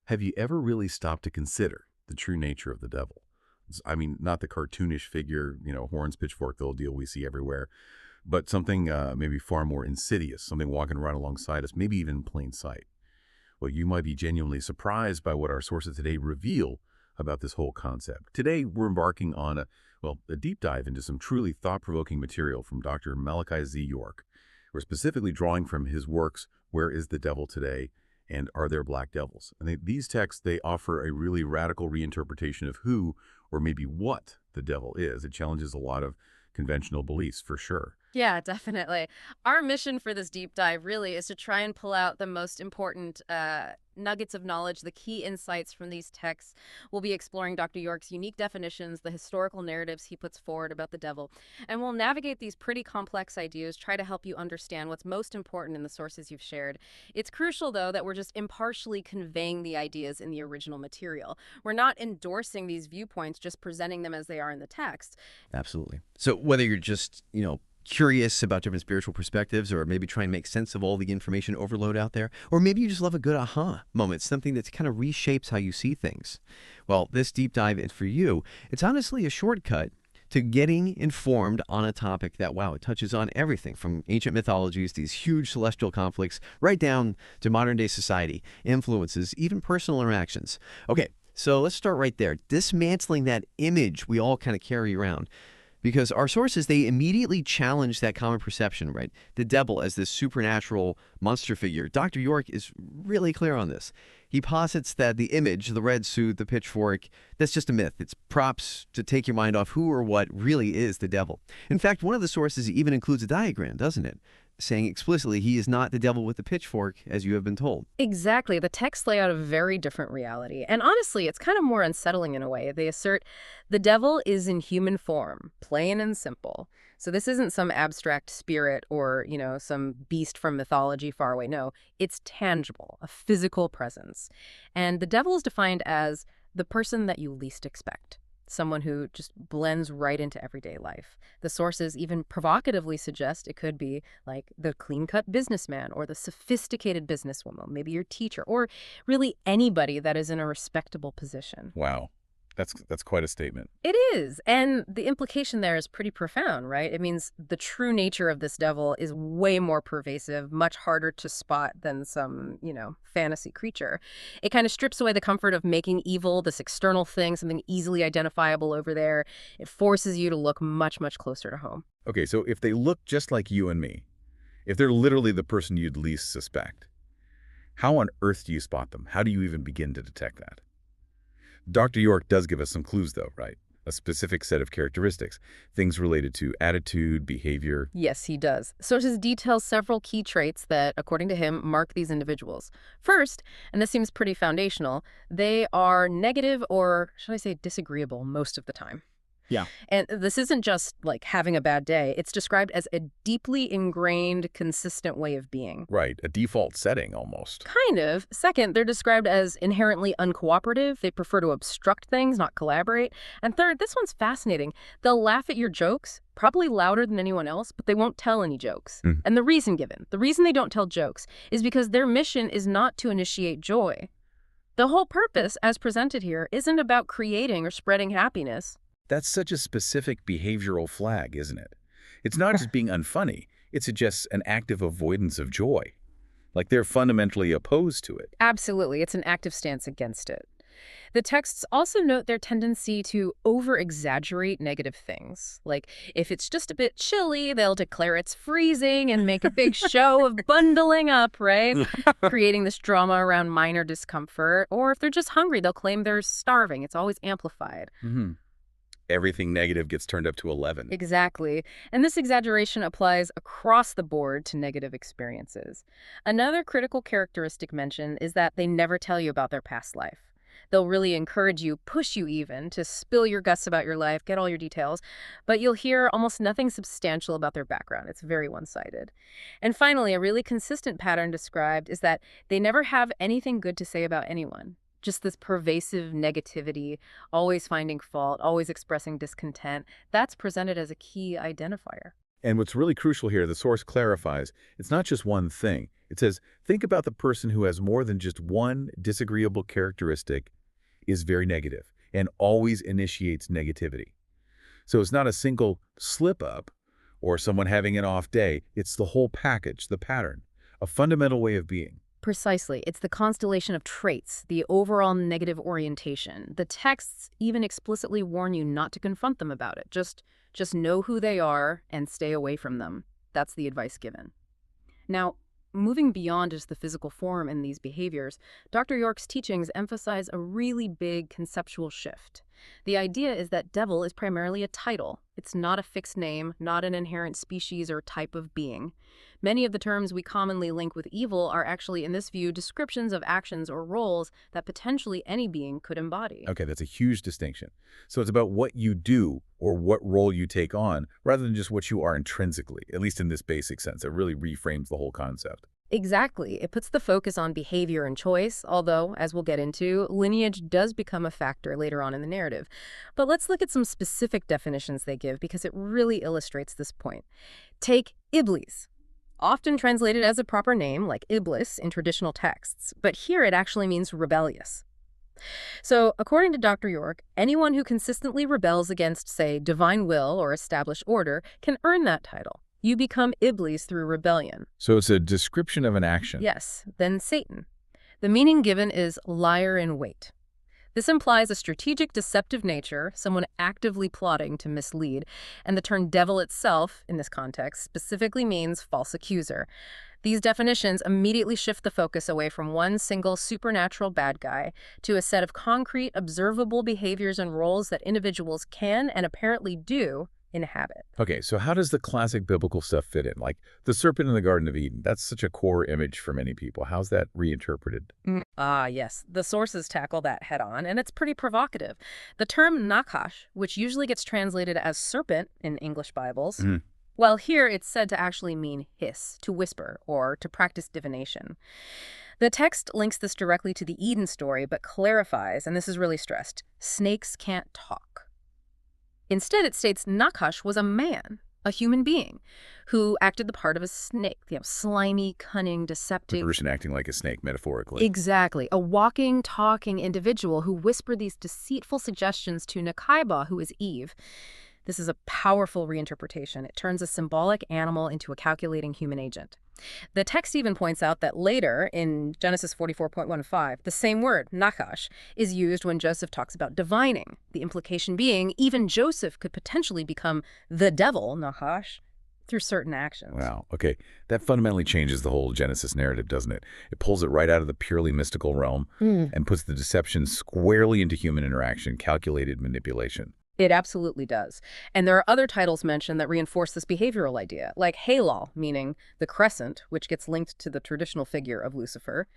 Have you ever really stopped to consider the true nature of the devil? I mean, not the cartoonish figure, horns, pitchfork, the old deal we see everywhere, but something maybe far more insidious, something walking around alongside us, maybe even in plain sight. Well, you might be genuinely surprised by what our sources today reveal about this whole concept. Today, we're embarking on a deep dive into some truly thought-provoking material from Dr. Malachi Z. York. We're specifically drawing from his works, Where is the Devil Today? And Are There Black Devils? And these texts, they offer a really radical reinterpretation of who, or maybe what, the devil is. It challenges a lot of conventional beliefs, for sure. Yeah, definitely. Our mission for this deep dive really is to try and pull out the most important nuggets of knowledge, the key insights from these texts. We'll be exploring Dr. York's unique definitions, the historical narratives he puts forward about the devil, and we'll navigate these pretty complex ideas, try to help you understand what's most important in the sources you've shared. It's crucial, though, that we're just impartially conveying the ideas in the original material. We're not endorsing these viewpoints, just presenting them as they are in the text. Absolutely. So whether you're just, curious about different spiritual perspectives, or maybe try and make sense of all the information overload out there, or maybe you just love a good aha moment, something that kind of reshapes how you see things. Well, this deep dive is for you. It's honestly a shortcut to getting informed on a topic that, wow, it touches on everything from ancient mythologies, these huge celestial conflicts, right down to modern day society, influences, even personal interactions. Okay, so let's start right there. Dismantling that image we all kind of carry around. Because our sources, they immediately challenge that common perception, right? The devil as this supernatural monster figure. Dr. York is really clear on this. He posits that the image, the red suit, the pitchfork, that's just a myth. It's props to take your mind off who or what really is the devil. In fact, one of the sources even includes a diagram, doesn't it? Saying explicitly he is not the devil with the pitchfork, as you have been told. Exactly. The texts lay out a very different reality. And honestly, it's kind of more unsettling in a way. They assert the devil is in human form, plain and simple. So this isn't some abstract spirit or, some beast from mythology far away. No, it's tangible, a physical presence. And the devil is defined as the person that you least expect. Someone who just blends right into everyday life. The sources even provocatively suggest it could be like the clean-cut businessman or the sophisticated businesswoman, maybe your teacher, or really anybody that is in a respectable position. Wow. That's quite a statement. It is. And the implication there is pretty profound, right? It means the true nature of this devil is way more pervasive, much harder to spot than some, fantasy creature. It kind of strips away the comfort of making evil this external thing, something easily identifiable over there. It forces you to look much, much closer to home. Okay, so if they look just like you and me, if they're literally the person you'd least suspect, how on earth do you spot them? How do you even begin to detect that? Dr. York does give us some clues, though, right? A specific set of characteristics, things related to attitude, behavior. Yes, he does. Sources detail several key traits that, according to him, mark these individuals. First, and this seems pretty foundational, they are negative or, should I say, disagreeable most of the time. Yeah. And this isn't just like having a bad day. It's described as a deeply ingrained, consistent way of being. Right, a default setting almost. Kind of. Second, they're described as inherently uncooperative. They prefer to obstruct things, not collaborate. And third, this one's fascinating. They'll laugh at your jokes, probably louder than anyone else, but they won't tell any jokes. And the reason they don't tell jokes is because their mission is not to initiate joy. The whole purpose, as presented here, isn't about creating or spreading happiness. That's such a specific behavioral flag, isn't it? It's not just being unfunny. It suggests an active avoidance of joy. Like they're fundamentally opposed to it. Absolutely. It's an active stance against it. The texts also note their tendency to over-exaggerate negative things. Like, if it's just a bit chilly, they'll declare it's freezing and make a big show of bundling up, right? Creating this drama around minor discomfort. Or if they're just hungry, they'll claim they're starving. It's always amplified. Everything negative gets turned up to 11. Exactly. And this exaggeration applies across the board to negative experiences. Another critical characteristic mentioned is that they never tell you about their past life. They'll really encourage you, push you even, to spill your guts about your life, get all your details, but you'll hear almost nothing substantial about their background. It's very one-sided. And finally, a really consistent pattern described is that they never have anything good to say about anyone. Just this pervasive negativity, always finding fault, always expressing discontent, that's presented as a key identifier. And what's really crucial here, the source clarifies, it's not just one thing. It says, think about the person who has more than just one disagreeable characteristic, is very negative, and always initiates negativity. So it's not a single slip-up or someone having an off day. It's the whole package, the pattern, a fundamental way of being. Precisely. It's the constellation of traits, the overall negative orientation. The texts even explicitly warn you not to confront them about it. Just know who they are and stay away from them. That's the advice given. Now, moving beyond just the physical form in these behaviors, Dr. York's teachings emphasize a really big conceptual shift. The idea is that devil is primarily a title. It's not a fixed name, not an inherent species or type of being. Many of the terms we commonly link with evil are actually, in this view, descriptions of actions or roles that potentially any being could embody. Okay, that's a huge distinction. So it's about what you do or what role you take on rather than just what you are intrinsically, at least in this basic sense. It really reframes the whole concept. Exactly. It puts the focus on behavior and choice, although, as we'll get into, lineage does become a factor later on in the narrative. But let's look at some specific definitions they give because it really illustrates this point. Take Iblis, often translated as a proper name like Iblis in traditional texts, but here it actually means rebellious. So, according to Dr. York, anyone who consistently rebels against, say, divine will or established order can earn that title. You become Iblis through rebellion. So it's a description of an action. Yes, then Satan. The meaning given is liar in wait. This implies a strategic, deceptive nature, someone actively plotting to mislead, and the term devil itself, in this context, specifically means false accuser. These definitions immediately shift the focus away from one single supernatural bad guy to a set of concrete, observable behaviors and roles that individuals can and apparently do inhabit. Okay, so how does the classic biblical stuff fit in? Like the serpent in the Garden of Eden, that's such a core image for many people. How's that reinterpreted? Yes. The sources tackle that head on, and it's pretty provocative. The term nakash, which usually gets translated as serpent in English Bibles, well, here it's said to actually mean hiss, to whisper, or to practice divination. The text links this directly to the Eden story, but clarifies, and this is really stressed, snakes can't talk. Instead, it states Nakash was a man, a human being, who acted the part of a snake, slimy, cunning, deceptive. The person acting like a snake, metaphorically. Exactly. A walking, talking individual who whispered these deceitful suggestions to Nakaiba, who is Eve. This is a powerful reinterpretation. It turns a symbolic animal into a calculating human agent. The text even points out that later, in Genesis 44.15, the same word, nakash, is used when Joseph talks about divining. The implication being even Joseph could potentially become the devil, nakash, through certain actions. Wow. Okay. That fundamentally changes the whole Genesis narrative, doesn't it? It pulls it right out of the purely mystical realm and puts the deception squarely into human interaction, calculated manipulation. It absolutely does. And there are other titles mentioned that reinforce this behavioral idea, like Halal, meaning the crescent, which gets linked to the traditional figure of Lucifer,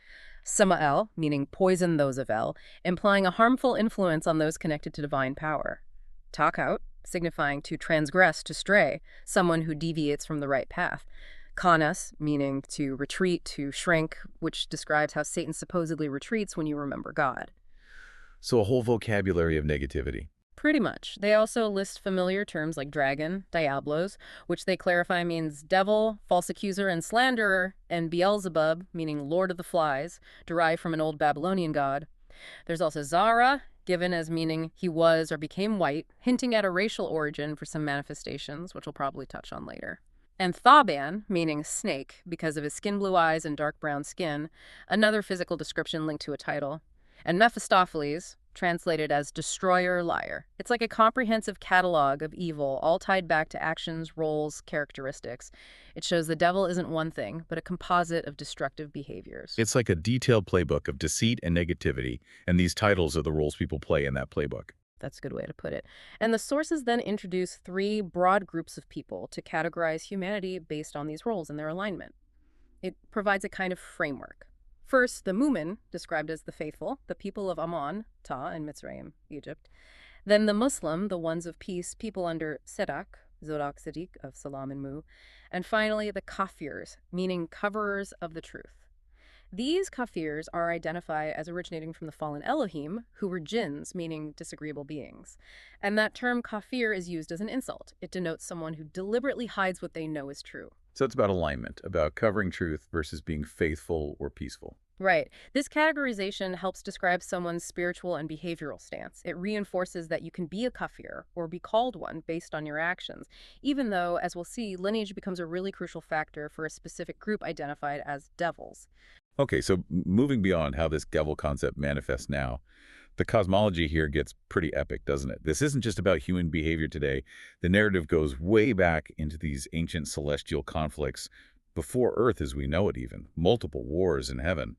Samael, meaning poison those of El, implying a harmful influence on those connected to divine power. Takaut, signifying to transgress, to stray, someone who deviates from the right path. Kanas, meaning to retreat, to shrink, which describes how Satan supposedly retreats when you remember God. So a whole vocabulary of negativity. Pretty much. They also list familiar terms like dragon, diablos, which they clarify means devil, false accuser, and slanderer, and Beelzebub, meaning lord of the flies, derived from an old Babylonian god. There's also Zara, given as meaning he was or became white, hinting at a racial origin for some manifestations, which we'll probably touch on later. And Thaban, meaning snake, because of his skin blue eyes and dark brown skin, another physical description linked to a title. And Mephistopheles, translated as destroyer, liar. It's like a comprehensive catalog of evil, all tied back to actions, roles, characteristics. It shows the devil isn't one thing, but a composite of destructive behaviors. It's like a detailed playbook of deceit and negativity, and these titles are the roles people play in that playbook. That's a good way to put it. And the sources then introduce three broad groups of people to categorize humanity based on these roles and their alignment. It provides a kind of framework. First, the Mu'min, described as the faithful, the people of Ammon, Ta, and Mitzrayim, Egypt. Then the Muslim, the ones of peace, people under Sedak, Zodak Sadiq of Salam and Mu. And finally, the Kafirs, meaning coverers of the truth. These Kafirs are identified as originating from the fallen Elohim, who were jinns, meaning disagreeable beings. And that term Kafir is used as an insult. It denotes someone who deliberately hides what they know is true. So it's about alignment, about covering truth versus being faithful or peaceful. Right. This categorization helps describe someone's spiritual and behavioral stance. It reinforces that you can be a kafir or be called one based on your actions, even though, as we'll see, lineage becomes a really crucial factor for a specific group identified as devils. Okay, so moving beyond how this devil concept manifests now, the cosmology here gets pretty epic, doesn't it? This isn't just about human behavior today. The narrative goes way back into these ancient celestial conflicts before Earth as we know it even, multiple wars in heaven.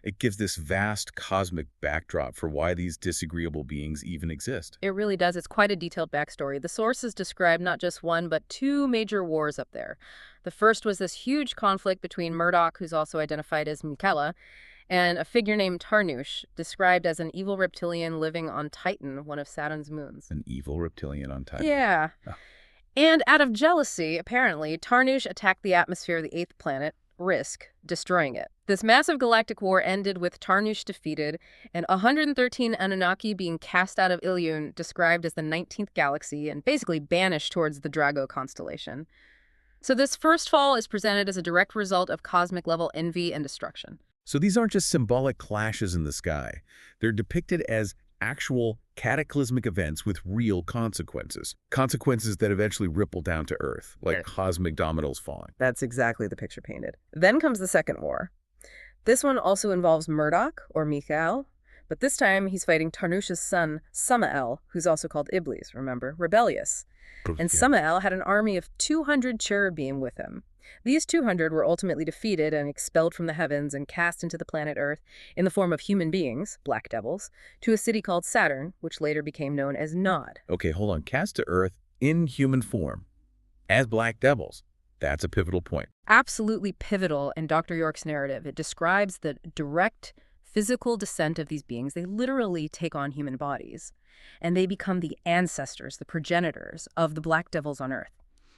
It gives this vast cosmic backdrop for why these disagreeable beings even exist. It really does. It's quite a detailed backstory. The sources describe not just one, but two major wars up there. The first was this huge conflict between Murdoch, who's also identified as Mikela, and a figure named Tarnush, described as an evil reptilian living on Titan, one of Saturn's moons. An evil reptilian on Titan. Yeah. Oh. And out of jealousy, apparently, Tarnush attacked the atmosphere of the eighth planet, Risk, destroying it. This massive galactic war ended with Tarnush defeated and 113 Anunnaki being cast out of Ilion, described as the 19th galaxy, and basically banished towards the Drago constellation. So this first fall is presented as a direct result of cosmic-level envy and destruction. So these aren't just symbolic clashes in the sky. They're depicted as actual cataclysmic events with real consequences. Consequences that eventually ripple down to Earth, like cosmic dominoes falling. That's exactly the picture painted. Then comes the second war. This one also involves Murdoch, or Mikhail, but this time he's fighting Tarnush's son, Samael, who's also called Iblis, remember, rebellious. And Samael had an army of 200 cherubim with him. These 200 were ultimately defeated and expelled from the heavens and cast into the planet Earth in the form of human beings, black devils, to a city called Saturn, which later became known as Nod. Okay, hold on. Cast to Earth in human form as black devils. That's a pivotal point. Absolutely pivotal in Dr. York's narrative. It describes the direct physical descent of these beings. They literally take on human bodies, and they become the ancestors, the progenitors of the black devils on Earth.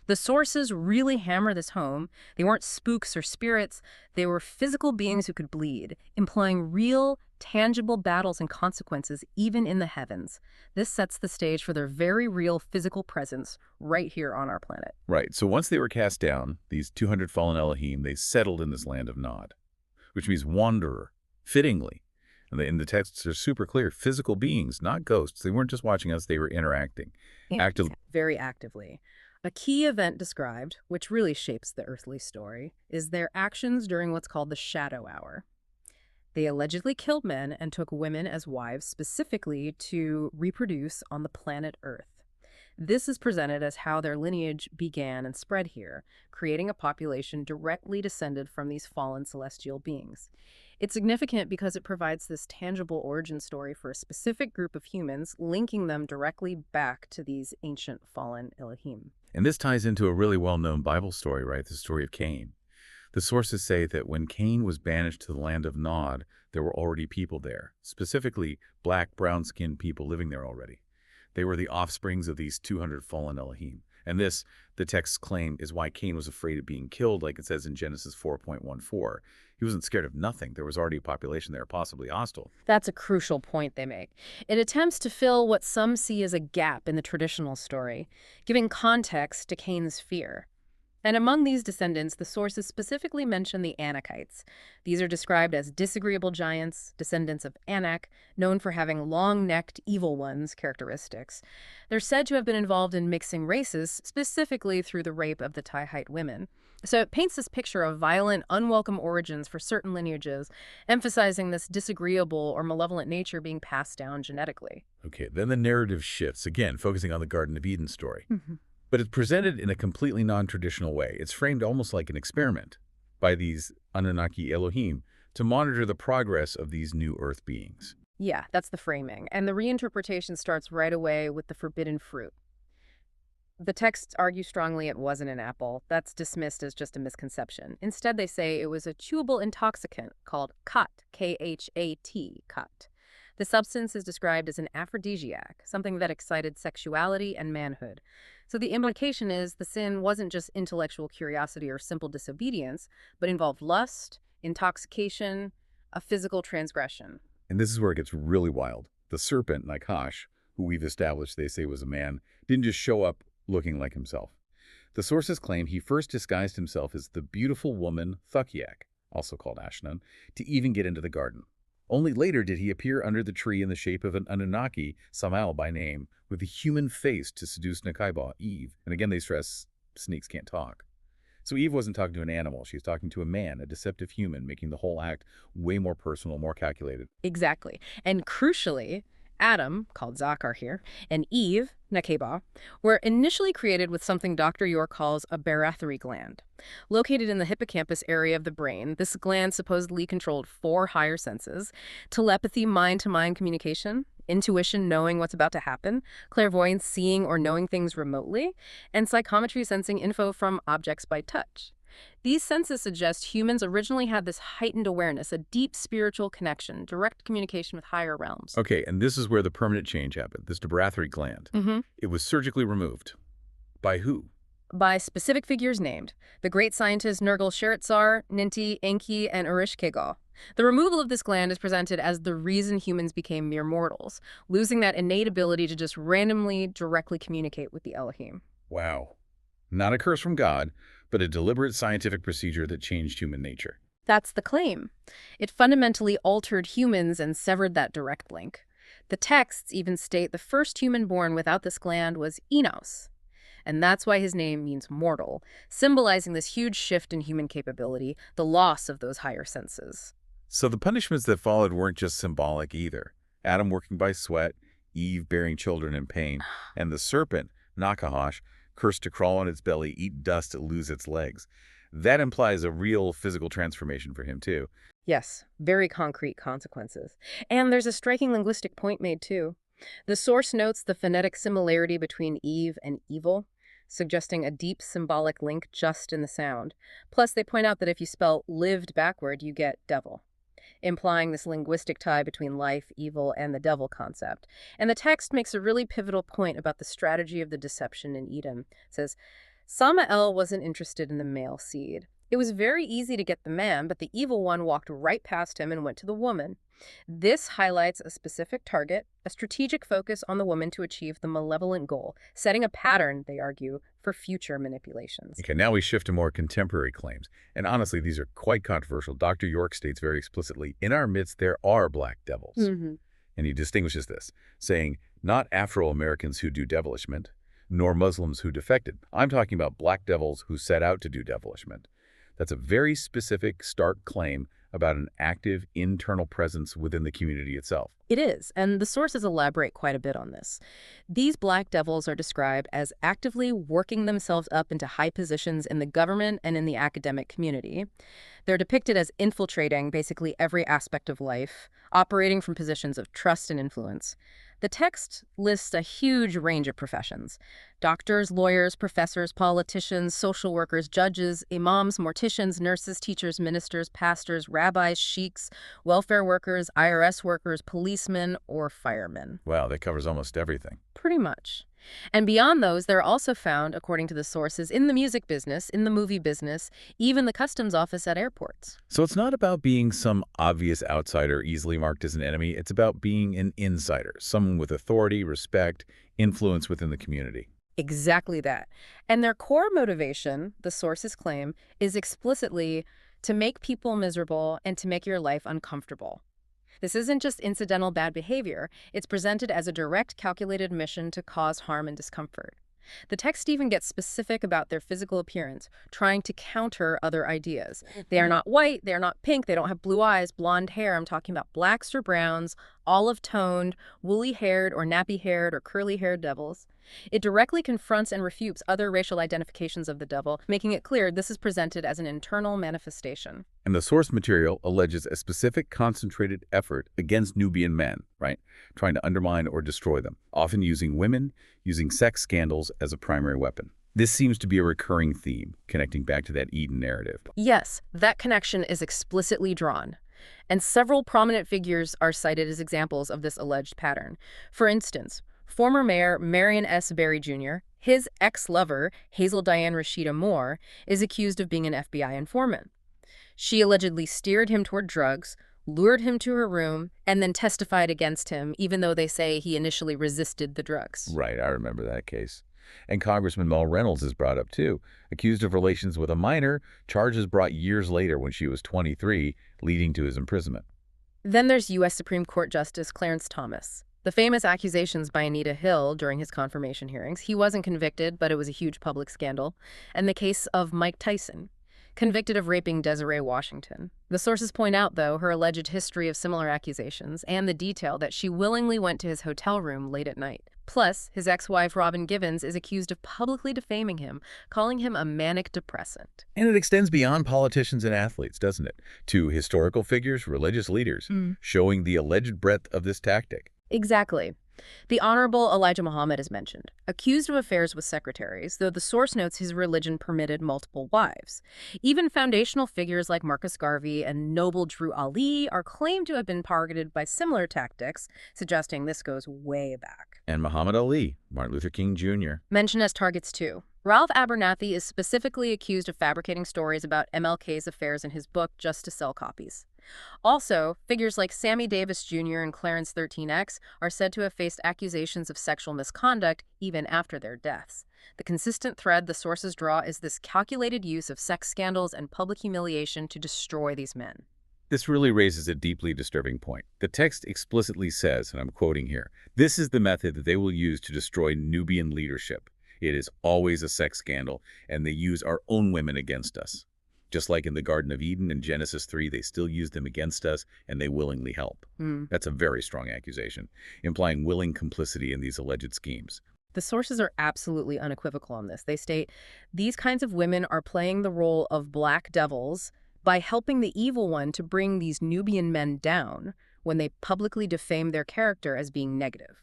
The sources really hammer this home. They weren't spooks or spirits. They were physical beings who could bleed, implying real, tangible battles and consequences even in the heavens. This sets the stage for their very real physical presence right here on our planet. Right. So once they were cast down, these 200 fallen Elohim, they settled in this land of Nod, which means wanderer, fittingly. And in the texts, they're super clear. Physical beings, not ghosts. They weren't just watching us. They were interacting. Very actively. A key event described, which really shapes the earthly story, is their actions during what's called the Shadow Hour. They allegedly killed men and took women as wives specifically to reproduce on the planet Earth. This is presented as how their lineage began and spread here, creating a population directly descended from these fallen celestial beings. It's significant because it provides this tangible origin story for a specific group of humans, linking them directly back to these ancient fallen Elohim. And this ties into a really well-known Bible story, right? The story of Cain. The sources say that when Cain was banished to the land of Nod, there were already people there, specifically black, brown-skinned people living there already. They were the offsprings of these 200 fallen Elohim. And this, the texts claim, is why Cain was afraid of being killed, like it says in Genesis 4.14. He wasn't scared of nothing. There was already a population there, possibly hostile. That's a crucial point they make. It attempts to fill what some see as a gap in the traditional story, giving context to Cain's fear. And among these descendants, the sources specifically mention the Anakites. These are described as disagreeable giants, descendants of Anak, known for having long-necked evil ones characteristics. They're said to have been involved in mixing races, specifically through the rape of the Tahite women. So it paints this picture of violent, unwelcome origins for certain lineages, emphasizing this disagreeable or malevolent nature being passed down genetically. Okay, then the narrative shifts, again, focusing on the Garden of Eden story. But it's presented in a completely non-traditional way. It's framed almost like an experiment by these Anunnaki Elohim to monitor the progress of these new Earth beings. Yeah, that's the framing. And the reinterpretation starts right away with the forbidden fruit. The texts argue strongly it wasn't an apple. That's dismissed as just a misconception. Instead, they say it was a chewable intoxicant called khat, K-H-A-T, khat. The substance is described as an aphrodisiac, something that excited sexuality and manhood. So the implication is the sin wasn't just intellectual curiosity or simple disobedience, but involved lust, intoxication, a physical transgression. And this is where it gets really wild. The serpent, Nakash, who we've established they say was a man, didn't just show up looking like himself. The sources claim he first disguised himself as the beautiful woman Thukyak, also called Ashnan, to even get into the garden. Only later did he appear under the tree in the shape of an Anunnaki, Samael by name, with a human face to seduce Nakaiba, Eve. And again, they stress sneaks can't talk. So Eve wasn't talking to an animal. She was talking to a man, a deceptive human, making the whole act way more personal, more calculated. Exactly. And crucially, Adam, called Zakar here, and Eve, Nakeba, were initially created with something Dr. York calls a barathy gland. Located in the hippocampus area of the brain, this gland supposedly controlled 4 higher senses: telepathy, mind-to-mind communication, intuition, knowing what's about to happen, clairvoyance, seeing or knowing things remotely, and psychometry, sensing info from objects by touch. These senses suggest humans originally had this heightened awareness, a deep spiritual connection, direct communication with higher realms. Okay, and this is where the permanent change happened, this barathy gland. It was surgically removed. By who? By specific figures named: the great scientists Nergal Sheretzar, Ninti, Enki, and Urishkegel. The removal of this gland is presented as the reason humans became mere mortals, losing that innate ability to just randomly, directly communicate with the Elohim. Wow. Not a curse from God, but a deliberate scientific procedure that changed human nature. That's the claim. It fundamentally altered humans and severed that direct link. The texts even state the first human born without this gland was Enos. And that's why his name means mortal, symbolizing this huge shift in human capability, the loss of those higher senses. So the punishments that followed weren't just symbolic either. Adam working by sweat, Eve bearing children in pain, and the serpent, Nakahash, cursed to crawl on its belly, eat dust, lose its legs. That implies a real physical transformation for him, too. Yes, very concrete consequences. And there's a striking linguistic point made, too. The source notes the phonetic similarity between Eve and evil, suggesting a deep symbolic link just in the sound. Plus, they point out that if you spell lived backward, you get devil, implying this linguistic tie between life, evil, and the devil concept. And the text makes a really pivotal point about the strategy of the deception in Edom. It says, Samael wasn't interested in the male seed. It was very easy to get the man, but the evil one walked right past him and went to the woman. This highlights a specific target, a strategic focus on the woman to achieve the malevolent goal, setting a pattern, they argue, for future manipulations. Okay, now we shift to more contemporary claims. And honestly, these are quite controversial. Dr. York states very explicitly, in our midst there are black devils. And he distinguishes this, saying, not Afro-Americans who do devilishment, nor Muslims who defected. I'm talking about black devils who set out to do devilishment. That's a very specific, stark claim about an active internal presence within the community itself. It is, and the sources elaborate quite a bit on this. These black devils are described as actively working themselves up into high positions in the government and in the academic community. They're depicted as infiltrating basically every aspect of life, operating from positions of trust and influence. The text lists a huge range of professions: doctors, lawyers, professors, politicians, social workers, judges, imams, morticians, nurses, teachers, ministers, pastors, rabbis, sheiks, welfare workers, IRS workers, policemen, or firemen. Wow, that covers almost everything. Pretty much. And beyond those, they're also found, according to the sources, in the music business, in the movie business, even the customs office at airports. So it's not about being some obvious outsider easily marked as an enemy. It's about being an insider, someone with authority, respect, influence within the community. Exactly that. And their core motivation, the sources claim, is explicitly to make people miserable and to make your life uncomfortable. This isn't just incidental bad behavior. It's presented as a direct, calculated mission to cause harm and discomfort. The text even gets specific about their physical appearance, trying to counter other ideas. They are not white, they are not pink, they don't have blue eyes, blonde hair. I'm talking about blacks or browns, olive-toned, woolly-haired or nappy-haired or curly-haired devils. It directly confronts and refutes other racial identifications of the devil, making it clear this is presented as an internal manifestation. And the source material alleges a specific concentrated effort against Nubian men, right? Trying to undermine or destroy them, often using women, using sex scandals as a primary weapon. This seems to be a recurring theme, connecting back to that Eden narrative. Yes, that connection is explicitly drawn. And several prominent figures are cited as examples of this alleged pattern. For instance, former Mayor Marion S. Barry Jr., his ex-lover, Hazel Diane Rashida Moore, is accused of being an FBI informant. She allegedly steered him toward drugs, lured him to her room, and then testified against him, even though they say he initially resisted the drugs. Right, I remember that case. And Congressman Mel Reynolds is brought up too. Accused of relations with a minor, charges brought years later when she was 23, leading to his imprisonment. Then there's U.S. Supreme Court Justice Clarence Thomas. The famous accusations by Anita Hill during his confirmation hearings. He wasn't convicted, but it was a huge public scandal. And the case of Mike Tyson, convicted of raping Desiree Washington. The sources point out, though, her alleged history of similar accusations and the detail that she willingly went to his hotel room late at night. Plus, his ex-wife Robin Givens is accused of publicly defaming him, calling him a manic depressant. And it extends beyond politicians and athletes, doesn't it? To historical figures, religious leaders, showing the alleged breadth of this tactic. Exactly. The Honorable Elijah Muhammad is mentioned, accused of affairs with secretaries, though the source notes his religion permitted multiple wives. Even foundational figures like Marcus Garvey and Noble Drew Ali are claimed to have been targeted by similar tactics, suggesting this goes way back. And Muhammad Ali, Martin Luther King Jr. Mentioned as targets too. Ralph Abernathy is specifically accused of fabricating stories about MLK's affairs in his book just to sell copies. Also, figures like Sammy Davis Jr. and Clarence 13X are said to have faced accusations of sexual misconduct even after their deaths. The consistent thread the sources draw is this calculated use of sex scandals and public humiliation to destroy these men. This really raises a deeply disturbing point. The text explicitly says, and I'm quoting here, "This is the method that they will use to destroy Nubian leadership. It is always a sex scandal, and they use our own women against us. Just like in the Garden of Eden in Genesis 3, they still use them against us, and they willingly help." That's a very strong accusation, implying willing complicity in these alleged schemes. The sources are absolutely unequivocal on this. They state, these kinds of women are playing the role of black devils by helping the evil one to bring these Nubian men down when they publicly defame their character as being negative.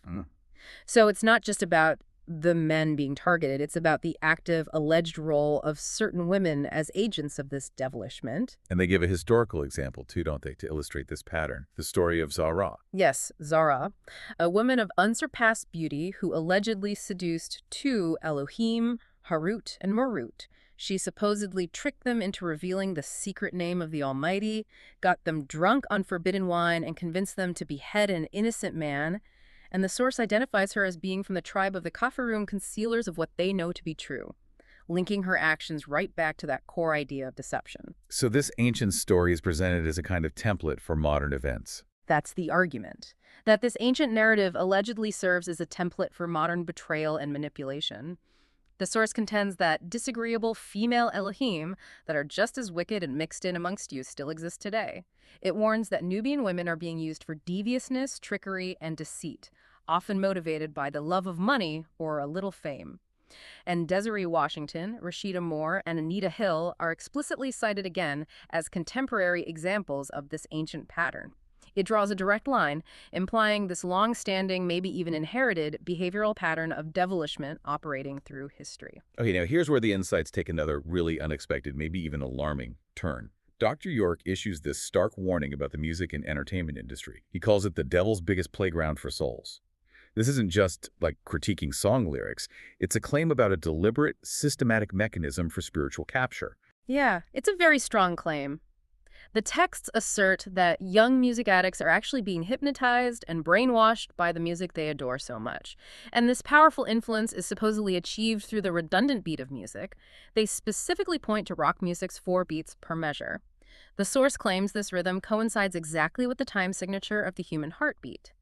So it's not just about the men being targeted, it's about the active, alleged role of certain women as agents of this devilishment. And they give a historical example, too, don't they, to illustrate this pattern, the story of Zara. Yes, Zara, a woman of unsurpassed beauty who allegedly seduced two Elohim, Harut, and Marut. She supposedly tricked them into revealing the secret name of the Almighty, got them drunk on forbidden wine, and convinced them to behead an innocent man. And the source identifies her as being from the tribe of the Kafirun, concealers of what they know to be true, linking her actions right back to that core idea of deception. So this ancient story is presented as a kind of template for modern events. That's the argument, that this ancient narrative allegedly serves as a template for modern betrayal and manipulation. The source contends that disagreeable female Elohim that are just as wicked and mixed in amongst you still exist today. It warns that Nubian women are being used for deviousness, trickery, and deceit, often motivated by the love of money or a little fame. And Desiree Washington, Rashida Moore, and Anita Hill are explicitly cited again as contemporary examples of this ancient pattern. It draws a direct line, implying this long-standing, maybe even inherited, behavioral pattern of devilishment operating through history. Okay, now here's where the insights take another really unexpected, maybe even alarming turn. Dr. York issues this stark warning about the music and entertainment industry. He calls it the devil's biggest playground for souls. This isn't just like critiquing song lyrics. It's a claim about a deliberate, systematic mechanism for spiritual capture. Yeah, it's a very strong claim. The texts assert that young music addicts are actually being hypnotized and brainwashed by the music they adore so much. And this powerful influence is supposedly achieved through the redundant beat of music. They specifically point to rock music's 4 beats per measure. The source claims this rhythm coincides exactly with the time signature of the human heartbeat.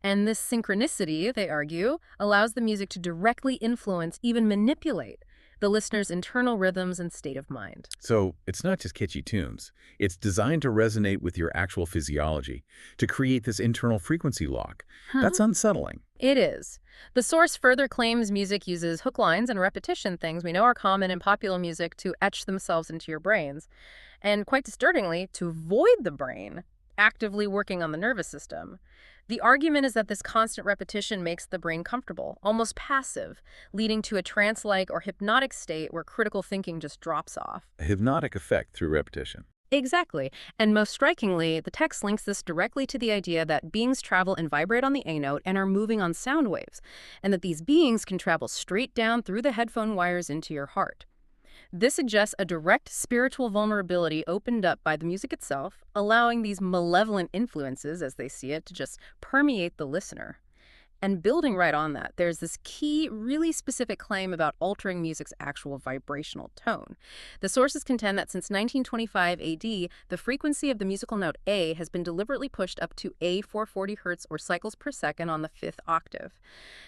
And this synchronicity, they argue, allows the music to directly influence, even manipulate, the listener's internal rhythms and state of mind. So it's not just catchy tunes. It's designed to resonate with your actual physiology, to create this internal frequency lock. That's unsettling. It is. The source further claims music uses hook lines and repetition, things we know are common in popular music, to etch themselves into your brains, and quite disturbingly, to void the brain, actively working on the nervous system. The argument is that this constant repetition makes the brain comfortable, almost passive, leading to a trance-like or hypnotic state where critical thinking just drops off. A hypnotic effect through repetition. Exactly. And most strikingly, the text links this directly to the idea that beings travel and vibrate on the A note and are moving on sound waves, and that these beings can travel straight down through the headphone wires into your heart. This suggests a direct spiritual vulnerability opened up by the music itself, allowing these malevolent influences, as they see it, to just permeate the listener. And building right on that, there's this key, really specific claim about altering music's actual vibrational tone. The sources contend that since 1925 AD, the frequency of the musical note A has been deliberately pushed up to A440 Hz or cycles per second on the fifth octave.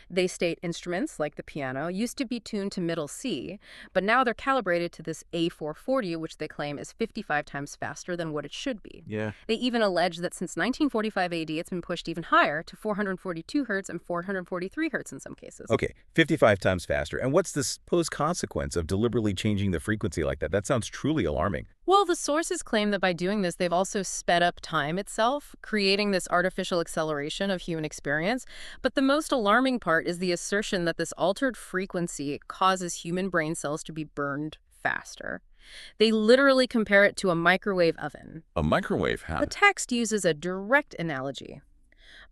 They state instruments, like the piano, used to be tuned to middle C, but now they're calibrated to this A440, which they claim is 55 times faster than what it should be. Yeah. They even allege that since 1945 AD, it's been pushed even higher to 442 Hz and 443 Hz in some cases. Okay, 55 times faster. And what's the supposed consequence of deliberately changing the frequency like that? That sounds truly alarming. Well, the sources claim that by doing this, they've also sped up time itself, creating this artificial acceleration of human experience. But the most alarming part is the assertion that this altered frequency causes human brain cells to be burned faster. They literally compare it to a microwave oven. A microwave? How? The text uses a direct analogy.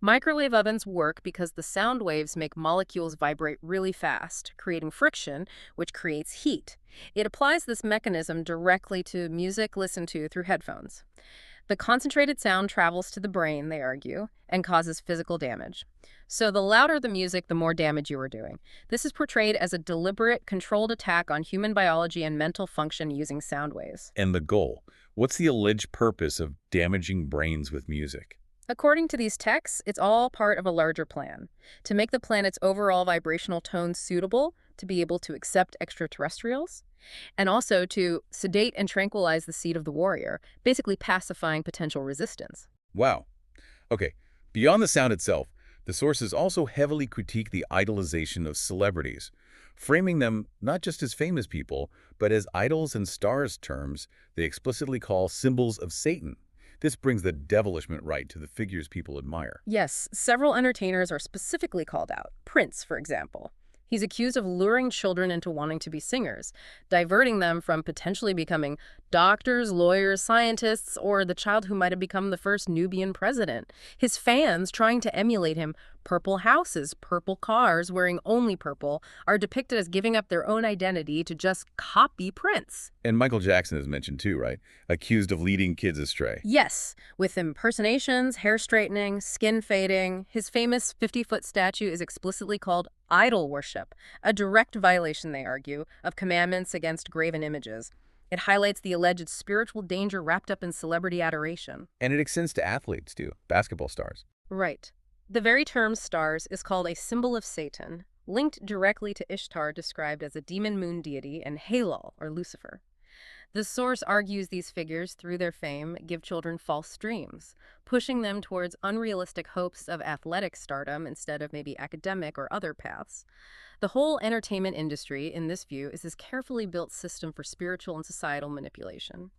Microwave ovens work because the sound waves make molecules vibrate really fast, creating friction, which creates heat. It applies this mechanism directly to music listened to through headphones. The concentrated sound travels to the brain, they argue, and causes physical damage. So the louder the music, the more damage you are doing. This is portrayed as a deliberate, controlled attack on human biology and mental function using sound waves. And the goal? What's the alleged purpose of damaging brains with music? According to these texts, it's all part of a larger plan to make the planet's overall vibrational tone suitable to be able to accept extraterrestrials, and also to sedate and tranquilize the seed of the warrior, basically pacifying potential resistance. Wow. Okay, beyond the sound itself, the sources also heavily critique the idolization of celebrities, framing them not just as famous people, but as idols and stars terms they explicitly call symbols of Satan. This brings the devilishment right to the figures people admire. Yes, several entertainers are specifically called out. Prince, for example. He's accused of luring children into wanting to be singers, diverting them from potentially becoming doctors, lawyers, scientists, or the child who might have become the first Nubian president. His fans, trying to emulate him, purple houses, purple cars, wearing only purple, are depicted as giving up their own identity to just copy Prince. And Michael Jackson is mentioned too, right? Accused of leading kids astray. Yes, with impersonations, hair straightening, skin fading. His famous 50-foot statue is explicitly called idol worship, a direct violation, they argue, of commandments against graven images. It highlights the alleged spiritual danger wrapped up in celebrity adoration. And it extends to athletes too, basketball stars. Right. The very term stars is called a symbol of Satan, linked directly to Ishtar, described as a demon moon deity, and Halal, or Lucifer. The source argues these figures, through their fame, give children false dreams, pushing them towards unrealistic hopes of athletic stardom instead of maybe academic or other paths. The whole entertainment industry, in this view, is this carefully built system for spiritual and societal manipulation.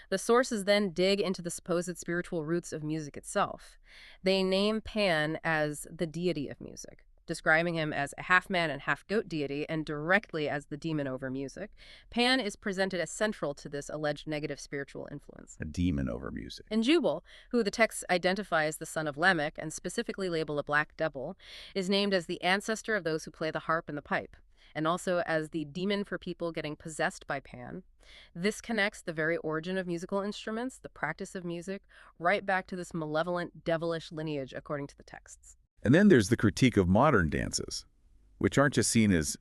The sources then dig into the supposed spiritual roots of music itself. They name Pan as the deity of music, describing him as a half-man and half-goat deity and directly as the demon over music. Pan is presented as central to this alleged negative spiritual influence. A demon over music. And Jubal, who the text identify as the son of Lamech and specifically label a black devil, is named as the ancestor of those who play the harp and the pipe, and also as the demon for people getting possessed by Pan. This connects the very origin of musical instruments, the practice of music, right back to this malevolent, devilish lineage, according to the texts. And then there's the critique of modern dances, which aren't just seen as,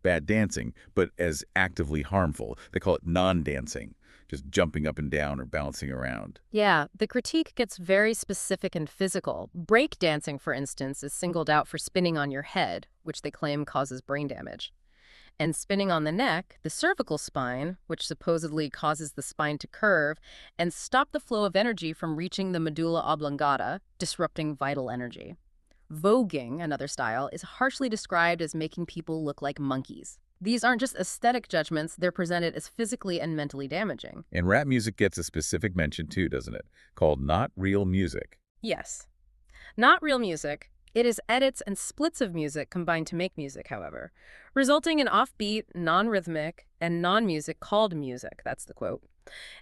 bad dancing, but as actively harmful. They call it non-dancing, just jumping up and down or bouncing around. Yeah, the critique gets very specific and physical. Break dancing, for instance, is singled out for spinning on your head, which they claim causes brain damage. And spinning on the neck, the cervical spine, which supposedly causes the spine to curve and stop the flow of energy from reaching the medulla oblongata, disrupting vital energy. Voguing, another style, is harshly described as making people look like monkeys. These aren't just aesthetic judgments, they're presented as physically and mentally damaging. And rap music gets a specific mention too, doesn't it? Called not real music. Yes. Not real music. It is edits and splits of music combined to make music, however, resulting in offbeat, non-rhythmic, and non-music called music. That's the quote.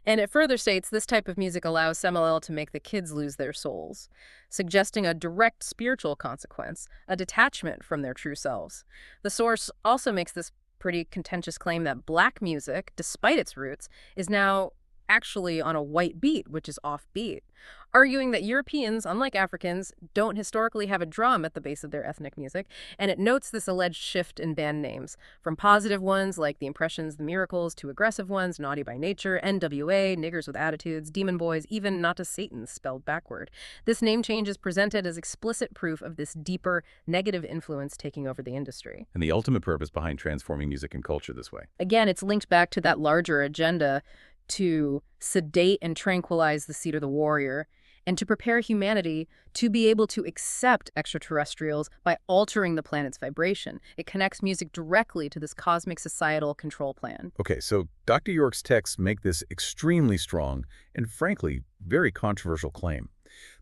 And it further states this type of music allows Samael to make the kids lose their souls, suggesting a direct spiritual consequence, a detachment from their true selves. The source also makes this pretty contentious claim that black music, despite its roots, is now actually on a white beat, which is offbeat, arguing that Europeans, unlike Africans, don't historically have a drum at the base of their ethnic music, and it notes this alleged shift in band names, from positive ones like the Impressions, the Miracles, to aggressive ones, Naughty by Nature, NWA, Niggers with Attitudes, Demon Boys, even Not to Satan spelled backward. This name change is presented as explicit proof of this deeper, negative influence taking over the industry. And the ultimate purpose behind transforming music and culture this way. Again, it's linked back to that larger agenda to sedate and tranquilize the seed of the warrior, and to prepare humanity to be able to accept extraterrestrials by altering the planet's vibration. It connects music directly to this cosmic societal control plan. Okay, so Dr. York's texts make this extremely strong and, frankly, very controversial claim.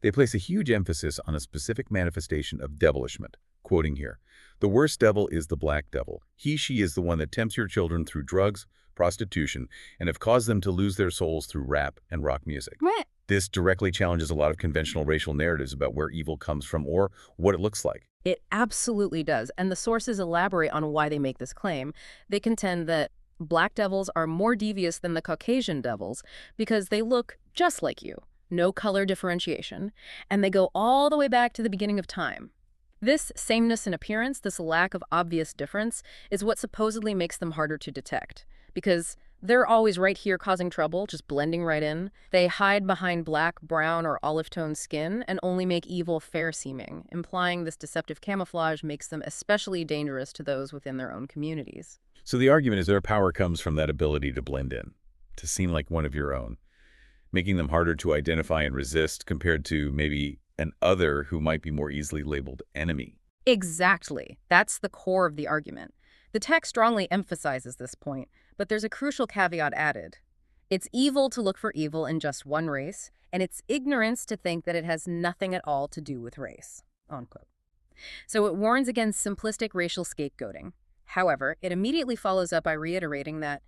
They place a huge emphasis on a specific manifestation of devilishment. Quoting here, "The worst devil is the black devil. She is the one that tempts your children through drugs, prostitution, and have caused them to lose their souls through rap and rock music." Right. This directly challenges a lot of conventional racial narratives about where evil comes from or what it looks like. It absolutely does, and the sources elaborate on why they make this claim. They contend that black devils are more devious than the Caucasian devils because they look just like you, no color differentiation, and they go all the way back to the beginning of time. This sameness in appearance, this lack of obvious difference, is what supposedly makes them harder to detect, because they're always right here causing trouble, just blending right in. They hide behind black, brown, or olive-toned skin and only make evil fair-seeming, implying this deceptive camouflage makes them especially dangerous to those within their own communities. So the argument is their power comes from that ability to blend in, to seem like one of your own, making them harder to identify and resist compared to maybe an other who might be more easily labeled enemy. Exactly. That's the core of the argument. The text strongly emphasizes this point, but there's a crucial caveat added. It's evil to look for evil in just one race, and it's ignorance to think that it has nothing at all to do with race. Unquote. So it warns against simplistic racial scapegoating. However, it immediately follows up by reiterating that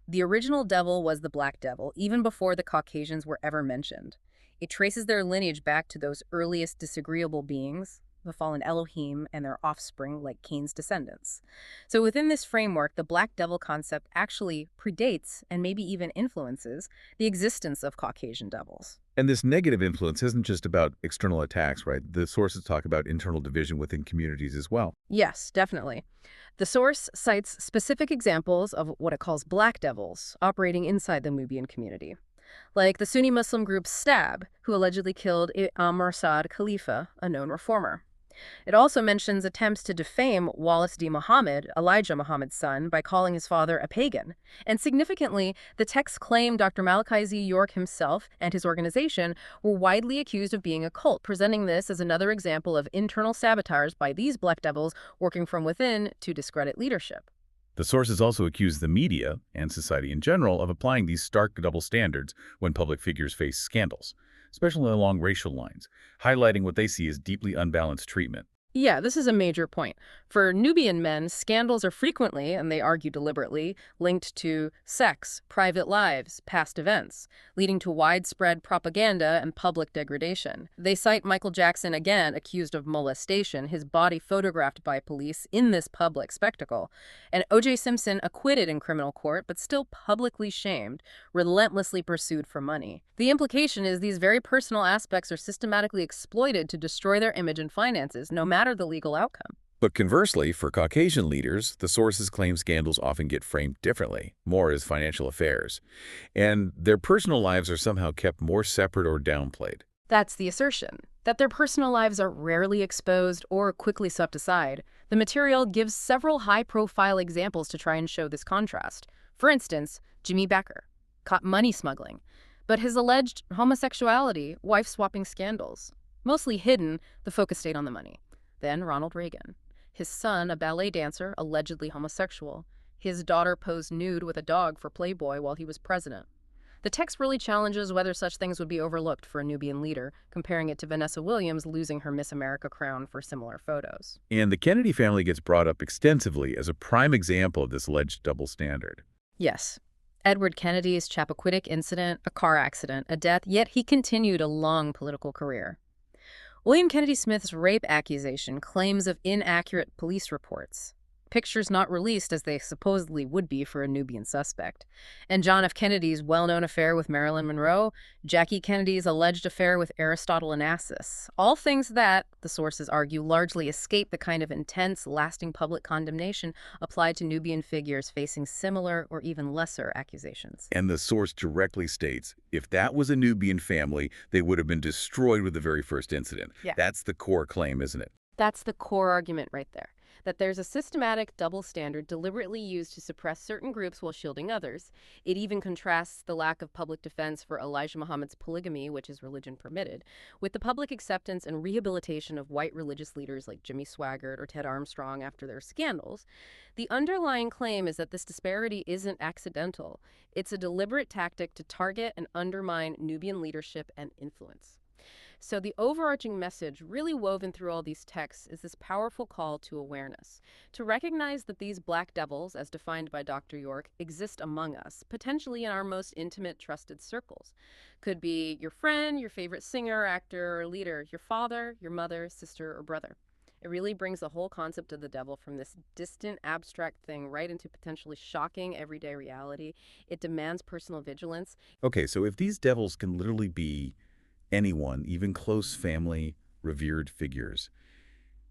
the original devil was the black devil, even before the Caucasians were ever mentioned. It traces their lineage back to those earliest disagreeable beings, the fallen Elohim and their offspring like Cain's descendants. So within this framework, the black devil concept actually predates and maybe even influences the existence of Caucasian devils. And this negative influence isn't just about external attacks, right? The sources talk about internal division within communities as well. Yes, definitely. The source cites specific examples of what it calls black devils operating inside the Nubian community, like the Sunni Muslim group Stab, who allegedly killed Saad Khalifa, a known reformer. It also mentions attempts to defame Wallace D. Muhammad, Elijah Muhammad's son, by calling his father a pagan. And significantly, the texts claim Dr. Malachi Z. York himself and his organization were widely accused of being a cult, presenting this as another example of internal sabotage by these black devils working from within to discredit leadership. The sources also accuse the media, and society in general, of applying these stark double standards when public figures face scandals, especially along racial lines, highlighting what they see as deeply unbalanced treatment. Yeah, this is a major point. For Nubian men, scandals are frequently, and they argue deliberately, linked to sex, private lives, past events, leading to widespread propaganda and public degradation. They cite Michael Jackson again, accused of molestation, his body photographed by police in this public spectacle, and O.J. Simpson acquitted in criminal court, but still publicly shamed, relentlessly pursued for money. The implication is these very personal aspects are systematically exploited to destroy their image and finances, no matter the legal outcome. But conversely, for Caucasian leaders, the sources claim scandals often get framed differently, more as financial affairs, and their personal lives are somehow kept more separate or downplayed. That's the assertion, that their personal lives are rarely exposed or quickly swept aside. The material gives several high-profile examples to try and show this contrast. For instance, Jimmy Becker, caught money smuggling, but his alleged homosexuality, wife-swapping scandals. Mostly hidden, the focus stayed on the money. Then Ronald Reagan. His son, a ballet dancer, allegedly homosexual. His daughter posed nude with a dog for Playboy while he was president. The text really challenges whether such things would be overlooked for a Nubian leader, comparing it to Vanessa Williams losing her Miss America crown for similar photos. And the Kennedy family gets brought up extensively as a prime example of this alleged double standard. Yes. Edward Kennedy's Chappaquiddick incident, a car accident, a death, yet he continued a long political career. William Kennedy Smith's rape accusation, claims of inaccurate police reports. pictures not released as they supposedly would be for a Nubian suspect. And John F. Kennedy's well-known affair with Marilyn Monroe, Jackie Kennedy's alleged affair with Aristotle Onassis. All things that, the sources argue, largely escape the kind of intense, lasting public condemnation applied to Nubian figures facing similar or even lesser accusations. And the source directly states, if that was a Nubian family, they would have been destroyed with the very first incident. Yeah. That's the core claim, isn't it? That's the core argument right there. That there's a systematic double standard deliberately used to suppress certain groups while shielding others. It even contrasts the lack of public defense for Elijah Muhammad's polygamy, which is religion permitted, with the public acceptance and rehabilitation of white religious leaders like Jimmy Swaggart or Ted Armstrong after their scandals. The underlying claim is that this disparity isn't accidental. It's a deliberate tactic to target and undermine Nubian leadership and influence. So the overarching message really woven through all these texts is this powerful call to awareness, to recognize that these black devils, as defined by Dr. York, exist among us, potentially in our most intimate, trusted circles. Could be your friend, your favorite singer, actor, or leader, your father, your mother, sister, or brother. It really brings the whole concept of the devil from this distant, abstract thing right into potentially shocking everyday reality. It demands personal vigilance. Okay, so if these devils can literally be anyone, even close family, revered figures,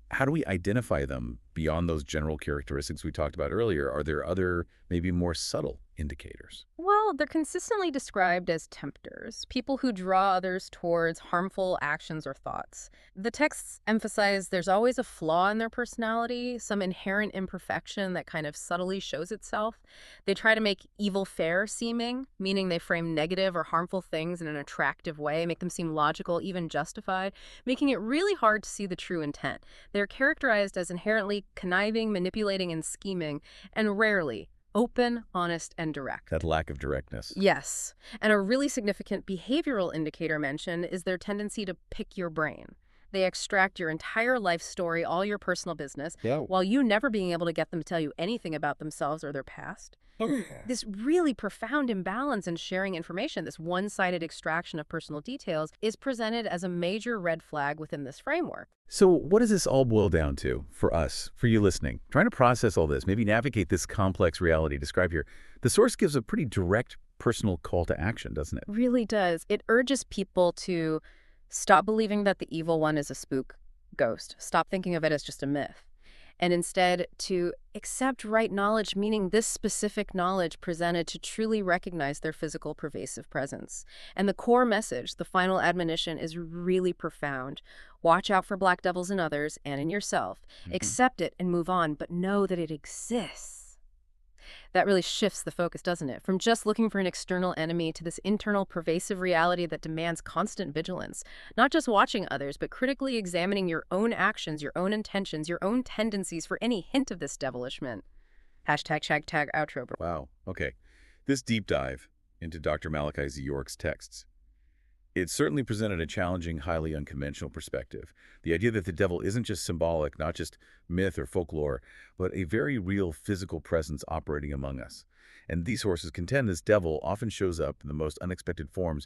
how do we identify them beyond those general characteristics we talked about earlier? Are there other, maybe more subtle indicators? Well, they're consistently described as tempters, people who draw others towards harmful actions or thoughts. The texts emphasize there's always a flaw in their personality, some inherent imperfection that kind of subtly shows itself. They try to make evil fair seeming, meaning they frame negative or harmful things in an attractive way, make them seem logical, even justified, making it really hard to see the true intent. They're characterized as inherently conniving, manipulating, and scheming, and rarely open, honest, and direct. That lack of directness. Yes. And a really significant behavioral indicator mentioned is their tendency to pick your brain. They extract your entire life story, all your personal business, while you never being able to get them to tell you anything about themselves or their past. This really profound imbalance in sharing information, this one-sided extraction of personal details, is presented as a major red flag within this framework. So what does this all boil down to for us, for you listening? Trying to process all this, maybe navigate this complex reality described here. The source gives a pretty direct personal call to action, doesn't it? Really does. It urges people to stop believing that the evil one is a spook ghost. Stop thinking of it as just a myth. And instead to accept right knowledge, meaning this specific knowledge presented to truly recognize their physical pervasive presence. And the core message, the final admonition, is really profound. Watch out for black devils in others and in yourself. Accept it and move on, but know that it exists. That really shifts the focus, doesn't it? From just looking for an external enemy to this internal pervasive reality that demands constant vigilance. Not just watching others, but critically examining your own actions, your own intentions, your own tendencies for any hint of this devilishment. #hashtag outro. Wow. Okay. This deep dive into Dr. Malachi Z. York's texts, it certainly presented a challenging, highly unconventional perspective. The idea that the devil isn't just symbolic, not just myth or folklore, but a very real physical presence operating among us. And these sources contend this devil often shows up in the most unexpected forms,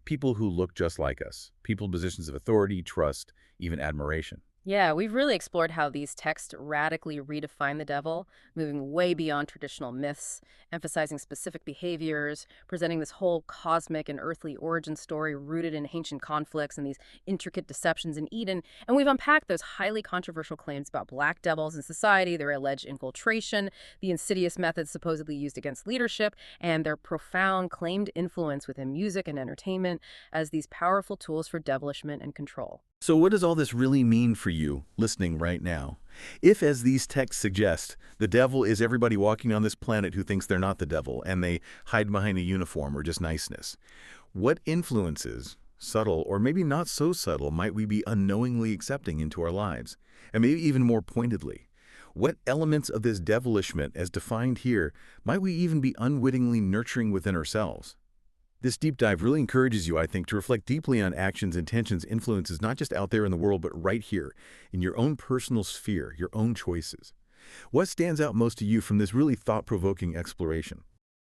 people who look just like us, people in positions of authority, trust, even admiration. Yeah, we've really explored how these texts radically redefine the devil, moving way beyond traditional myths, emphasizing specific behaviors, presenting this whole cosmic and earthly origin story rooted in ancient conflicts and these intricate deceptions in Eden. And we've unpacked those highly controversial claims about black devils in society, their alleged infiltration, the insidious methods supposedly used against leadership, and their profound claimed influence within music and entertainment as these powerful tools for devilishment and control. So what does all this really mean for you listening right now? If, as these texts suggest, the devil is everybody walking on this planet who thinks they're not the devil and they hide behind a uniform or just niceness, what influences, subtle or maybe not so subtle, might we be unknowingly accepting into our lives? And maybe even more pointedly, what elements of this devilishment, as defined here, might we even be unwittingly nurturing within ourselves? This deep dive really encourages you, I think, to reflect deeply on actions, intentions, influences, not just out there in the world, but right here, in your own personal sphere, your own choices. What stands out most to you from this really thought-provoking exploration?